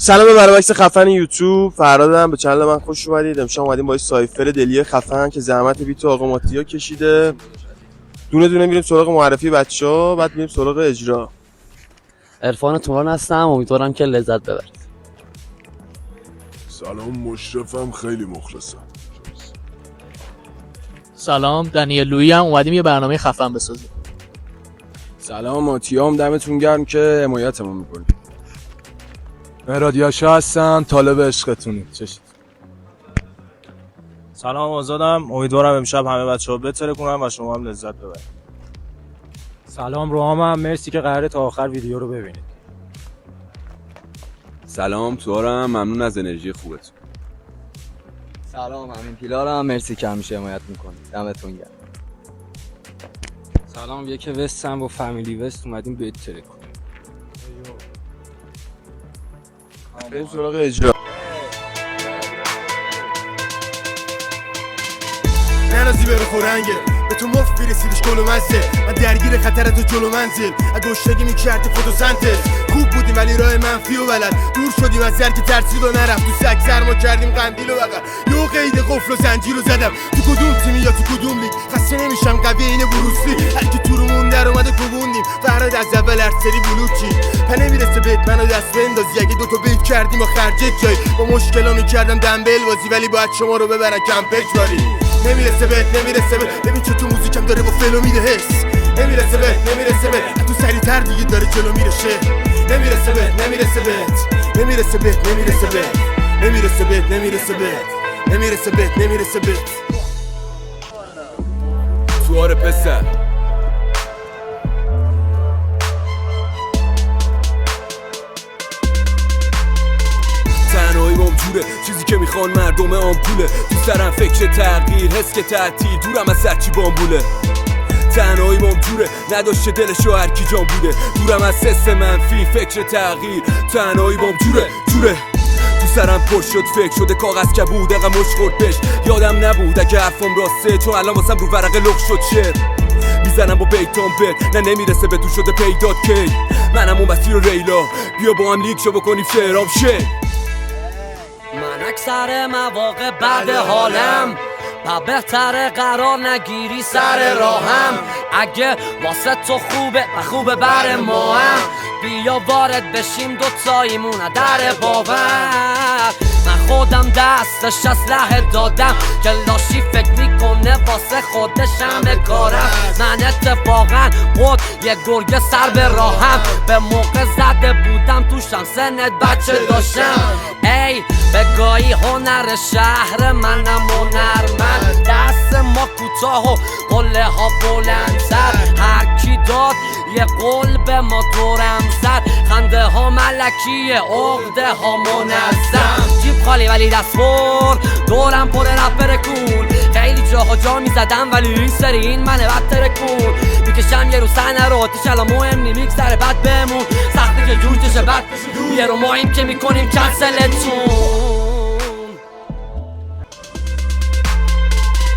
سلام به برابکس خفن یوتیوب، فرادم به چنل من خوش اومدید. امشب اومدیم با سایفر دلی خفن که زحمت بیت آقا ماتیا کشیده. دونه دونه میریم سراغ معرفی بچه‌ها، بعد میریم سراغ اجرا. عرفان توران هستم، امیدوارم که لذت ببرید. سلام، مشرفم، خیلی مخلصم. سلام، دنیل لویی هم، اومدیم یه برنامه خفن بسازیم. سلام، ماتیام، دمتون گرم که حمایتمون میکنید. مراد یاشا هستم، طالب عشقتونی. چشید. سلام، آزادم، امیدوارم امشب همه بچه‌ها بتره کنن و شما هم لذت ببرید. سلام، روحامم، مرسی که قراره تا آخر ویدیو رو ببینید. سلام، توارم، ممنون از انرژی خوبتون. سلام، همین پیلارم، مرسی که همیشه حمایت میکنید. دمتون گرم. سلام، یک وستم با فامیلی وست اومدیم بهتره کنیم. بریم سراغ اجرا. نرازی به خورنگه به تو مفت برسیدش گل و مزه. من درگیر خطر تو جلو منزل اگه اشتگی میکردی فتوسنتز. خوب بودیم ولی راه منفی و بلد دور شدیم از که ترسید و نرفت. تو سگ سرما کردیم قندیل و بغل یه قید قفل و زنجیر رو زدم. تو کدوم تیمی یا تو کدوم لیگ خسته نمیشم قوی اینه بروسلی. هر کی تو رومون در اومده کوبوندیم فراد از اول هر سری بلوچی. پا نمیرسه بهت منو دست بندازی اگه دوتا بیت کردیم و خرجت جای. با مشکلا میکردم دنبل بازی ولی باید شما رو ببرن کمپج باری. نمیرسه بهت ببین چه تو موزیکم داره با فلو میده حس. نمیرسه بهت تو سریعتر دیگه داره جلو میرشه. نمیرسه بهت تو آره پسر، تنهایی ممجوره، چیزی که میخوان مردم آمپوله. تو سرم فکر تغییر، حس که تعطیل، دورم از سرچی بامبوله. تنهایی ممجوره، نداشته دلشو هرکی جان بوده. دورم از حس منفی، فکر تغییر. تنهایی ممجوره، جوره تو سرم پر شد، فکر شده کاغذ کبود، اقا مش خورد بش. یادم نبود اگه حرفم راسته، چون الان واسم رو ورقه لخ شد شعر. میزنم با بیتام بر، نه نمیرسه به تو شده پیدات کی. منم اون مسیر ریلا، بیا با هم لیگ شو بکنیم شعرام شه. من اکثر مواقع بعد حالم و بهتره قرار نگیری سر راهم. اگه واسه تو خوبه بر ما هم. بیا وارد بشیم دوتاییمون در باور. من خودم دستش اسلحه دادم که لاشی فکر میکنه واسه خودش همه کارم. من اتفاقا خود یه گرگ سر به راهم. به موقع زده بودم تو شمسنت بچه داشتم. ای بگاهی هنر شهر منم هنرمند. دست ما کوتاه و قله ها بلندتر. هر کی داد یه قول به ما دورم زد. خنده ها ملکیه، عقده ها منظم. جیب خالی ولی دست پر، دورم پر رپر کول. خیلی جاها جا میزدم ولی این سری این منه بدتر کول. میکشم یه رو صحنه رو آتیش، الان مهم نی میگذره بد بمون. سختی که جور تشه بد یه رو ماییم که میکنیم کنسلتون.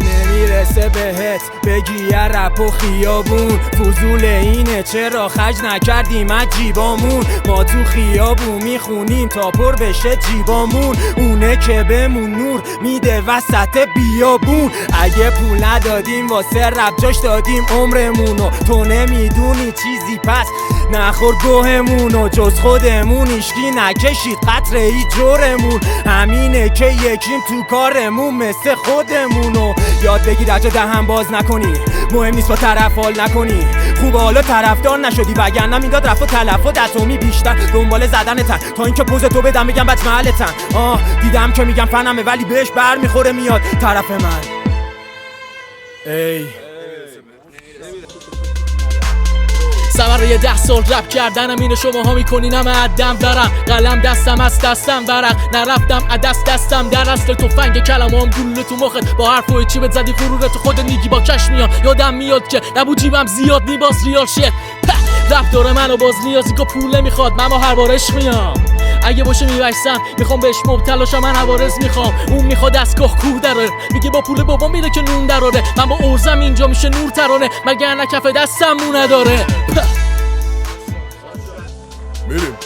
نمیرسه بهت بگی یه رپ و خیابون. فضول اینه چرا خرج نکردیم از جیبامون. ما تو خیابون میخونیم تا پر بشه جیبامون. اونه که بهمون نور میده وسط بیابون. اگه پول ندادیم واسه رپ جاش دادیم عمرمونو. تو نمیدونی چیزی پس نخور گوهمونو. جز خودمون ایشکی نکشید قطره ای جورمون. همینه که یکیم تو کارمون مثل خودمونو. یاد بگیر اجا دهن باز نکنی، مهم نیست با طرف حال نکنی. خوب حالا طرفدار نشدی وگرنه میداد رفت و تلفات اتمی بیشتر. دنبال زدنتن تا اینکه پوز تو بدم بگم بچ محلتن. دیدم که میگم فنمه ولی بهش بر میخوره میاد طرف من. ای ثمره یه 10 سال رپ کردنم اینو شماها میکنین همه عدم دارم. قلم دستم از دستم ورق نرفتم دستم در اصل تفنگ کلمام گلوله تو مخت. با حرفای چی بهت زدی غرورت خودت میگی با کش میاد. یادم میاد که نبود جیبم زیاد میباز ریال شت. رپ داره منو باز نیازی که پول نمیخواد، من با هر بار عشق میام. اگه باشه میبرسم میخوام بهش مبتلا شم، من عوارض میخوام. اون میخواد از کاه کوه داره، میگه با پول بابا میره که نون دراره. من با ارزم اینجا میشه نور ترانه، مگر نه کف دستم مو نداره. میریم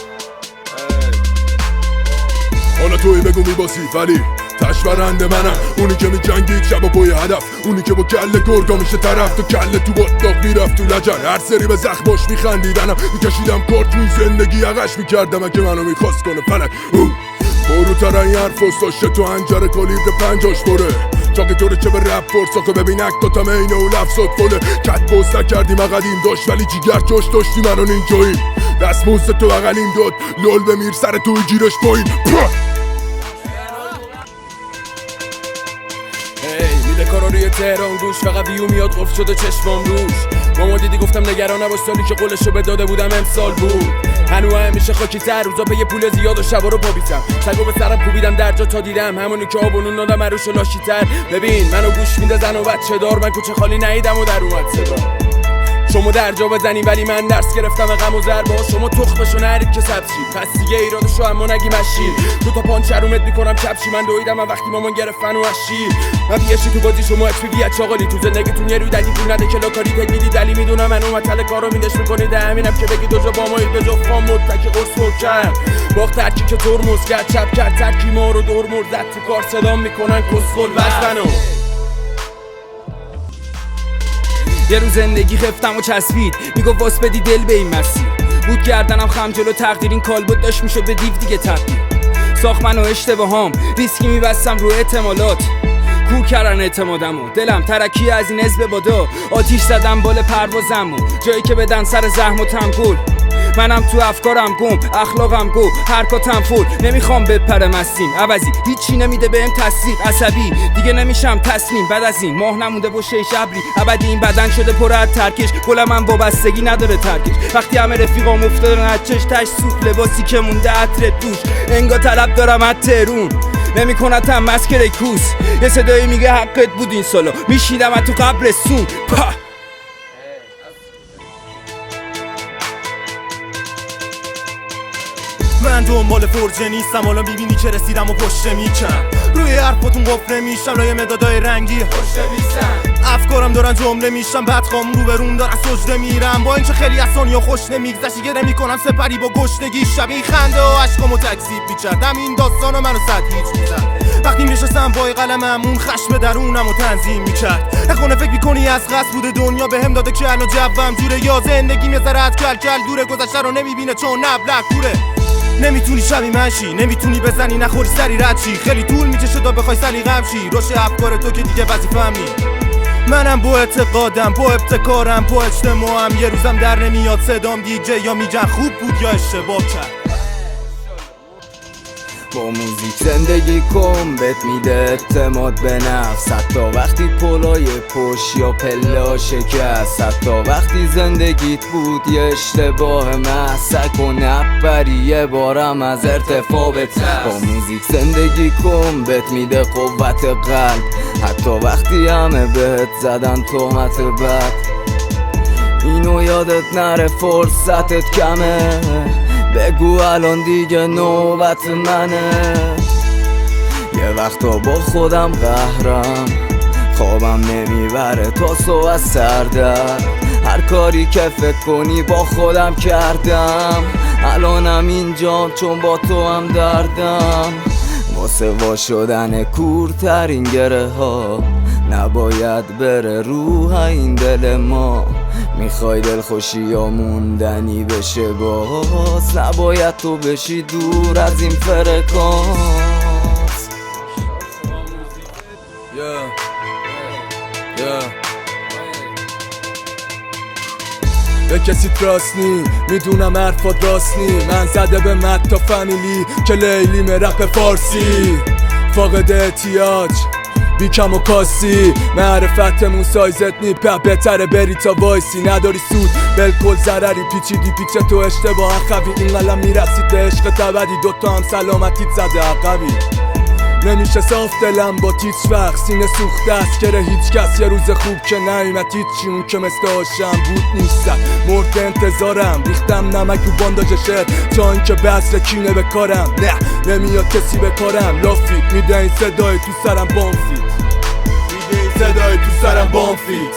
حالا توی بگو میباسی ولی تش برنده منم، اونی که میجنگید شب و پای هدف، اونی که با کله گرگا میشه طرف، تو کله تو بطاق میرفت تو لجن، هر سری به زخماش میخندیدنم، میکشیدم کارت روی زندگی عقش میکردم اگه منو میخواست کنه فلک. بروتر این حرف داشته تو هنجر کالیبر 50 بره، چاقی طوره چه به رپ فرسا که ببین اکتاتم اینه و لفظات فله، کت پوست نکردیم اقدیم داشت ولی جیگر جاش داشتی منو اینجاییم، دست موست تو اقلیم داد لول بمیر سر توی گیرش پایین. میده کارا روی تهران گوش فقط ویو میاد قفل شده چشمام روش، ماما دیدی گفتم نگران نباش سالی که قولشو به داده بودم امسال بود، هنو همیشه خاکی تر روزا پی پول زیاد و شبا رو پابیتم، سگو به سرم کوبیدم در جا تا دیدم همونی که آبونون دادم عروش و لاشی تر، ببین منو گوش میده زن و بچه دار، من کوچه خالی نیدم و در اومد صدا، شما در جا بزنی ولی من درس گرفتم غم و ضربا، شما تخمشو نرید که سبزی پس دیگه ایرادشو اما نگی مشیر، تو تا پانچ رومت میکنم کپشی، من دویدم من وقتی مامان گرفت فن و اشی، من بیشی تو بازی شما اچ پی چاقالی، تو زندگیتون یه روی ددی پول نده کلاکاری تک میدی دلی میدونم منو متل کارو میدش میکنید، همینم که بگی دو جا با مایی به جا فام متکی قرص کرد باخت ترکی که ترمز کرد چپ کرد ترکی ما رو دور مرد زد تو کار صدام میکنن کسخل وزنو. یه روز زندگی خفتم و چسبید میگفت واس بدی دل به این مسیر، بود گردنم خم جلو تقدیر، این کالبد داشت میشد به دیو دیگه تبدیل، ساخت منو اشتباهام ریسکی میبستم رو احتمالات، کور کردن اعتمادمو دلم ترکی از این حزب بادا، آتیش زدم بال پروازمو جایی که بدن سر زحم و تنگل، منم تو افکارم گم اخلاقم گو حرکاتم فول، نمیخوام بپرم مستیم عوضی هیچی نمیده بهم تصدیق، عصبی دیگه نمیشم تسلیم، بعد از این ماه نمونده با شیش ابری ابدی، این بدن شده پر از ترکش، کلم من وابستگی نداره ترکش، وقتی همه رفیقام افتادن از چش تش سوخت لباسی که مونده عطر دوش، انگا طلب دارم از تهرون نمیکنتم مسکر کوس، یه صدایی میگه حقت بود این سالا میشیدم تو قبرستون پا. من دنبال فرجه نیستم، حالا میبینی که رسیدم و پشته میکن، روی حرفاتون قفله میشم لایه مدادای رنگی خوشته میشم، افکارم دارن جمله میشم بدخوام رو برون دارن سجده میرم، با اینکه خیلی از ثانیا خوش نمیگذشت گره میکنم سپری با گشنگی، شب این خنده و عشقامو تکذیب میکردم، این داستانو منو صد هیچ میزد، وقتی میشستم با قلمم اون خشم درونمو تنظیم میکرد، نکنه فکر میکنی از قصد بوده دنیا بهم داده که الان جوم جوره، یا زندگی میذاره کل کل دوره، گذشته رو نمیبینه چون نبلک دوره، نمیتونی شبی منشی نمیتونی بزنی نخوری سری رد چی، خیلی طول میکشه تا بخوای سلیقه‌ام شی، روش افکار تو که دیگه وظیفه‌م نی، منم با اعتقادم با ابتکارم با اجتماعم، یه روزم در نمیاد صدام دیجی یا میگن خوب بود یا اشتباه کرد، با موزیک زندگی کن بهت میده اعتماد به نفس، حتی وقتی پلای پشت یا پله شکست، حتی وقتی زندگیت بود یه اشتباه محسک و نپری یه بارم از ارتفاع بترس، با موزیک زندگی کن بهت میده قوت قلب، حتی وقتی همه بهت زدن تهمت بد، اینو یادت نره فرصتت کمه، بگو الان دیگه نوبت منه، یه وقتا با خودم قهرم خوابم نمیبره تا صبح از سردر، هر کاری که فکر کنی با خودم کردم، الانم اینجام چون با تو هم دردم، واسه وا شدن کورترین گره ها نباید بره روح این دل ما، میخوای دلخوشی یا موندنی بشه باز، نباید تو بشی دور از این فرکانس. به کسی تراست نی میدونم حرفات راست نی، من زده به مت تا فامیلی که لیلی رپ فارسی، فاقد احتیاج بیکم و کاسی، معرفتمون سایزت نی بهتره بری تا وایسی، نداری سود بالکل ضرری، پیچیدی پیچه تو اشتباه عقبی، این قلم میرسید به عشق تبدی، دوتا هم سلامتیت زده عقبی، نمیشه صاف دلم با هیچ وقت، سینه سوخته است که هیچ کس یه روز خوب که نیومد هیچی، اون که مثل آشم بود نیستم مرد انتظارم، ریختم نمک رو بانداج شعر تا اینکه بذر کینه به کارم، نه نمیاد کسی به کارم، لافیت میده این صدای تو سرم بامفیت، میده این صدای تو سرم بامفیت.